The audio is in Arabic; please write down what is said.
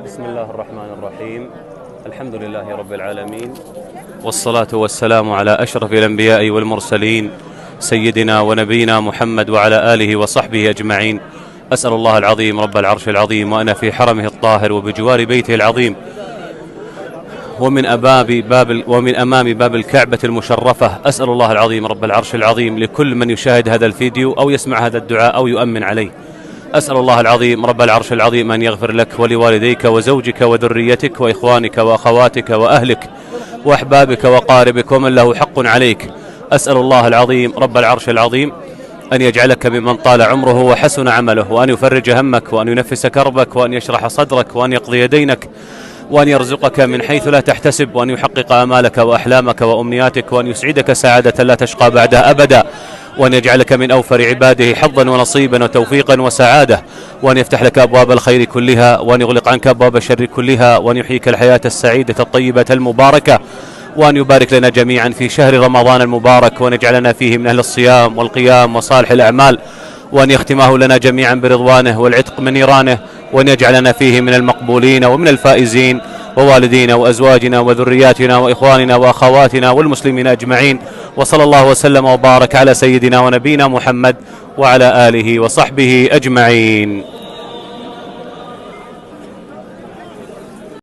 بسم الله الرحمن الرحيم. الحمد لله رب العالمين، والصلاة والسلام على أشرف الأنبياء والمرسلين سيدنا ونبينا محمد وعلى آله وصحبه أجمعين. أسأل الله العظيم رب العرش العظيم وأنا في حرمه الطاهر وبجوار بيته العظيم ومن أمام باب الكعبة المشرفة، أسأل الله العظيم رب العرش العظيم لكل من يشاهد هذا الفيديو أو يسمع هذا الدعاء أو يؤمن عليه، أسأل الله العظيم رب العرش العظيم أن يغفر لك ولوالديك وزوجك وذريتك وإخوانك وأخواتك وأهلك وأحبابك وقاربك ومن له حق عليك. أسأل الله العظيم رب العرش العظيم أن يجعلك ممن طال عمره وحسن عمله، وأن يفرج همك، وأن ينفس كربك، وأن يشرح صدرك، وأن يقضي دينك، وأن يرزقك من حيث لا تحتسب، وأن يحقق آمالك وأحلامك وأمنياتك، وأن يسعدك سعادة لا تشقى بعدها أبدا، وأن يجعلك من أوفر عباده حظا ونصيبا وتوفيقا وسعادة، وأن يفتح لك أبواب الخير كلها، وأن يغلق عنك أبواب الشر كلها، وأن يحييك الحياة السعيدة الطيبة المباركة، وأن يبارك لنا جميعا في شهر رمضان المبارك، وأن يجعلنا فيه من أهل الصيام والقيام وصالح الأعمال، وأن يختمه لنا جميعا برضوانه والعتق من نيرانه، وأن يجعلنا فيه من المقبولين ومن الفائزين، ووالدينا وأزواجنا وذرياتنا وإخواننا وأخواتنا والمسلمين أجمعين. وصلى الله وسلم وبارك على سيدنا ونبينا محمد وعلى آله وصحبه أجمعين.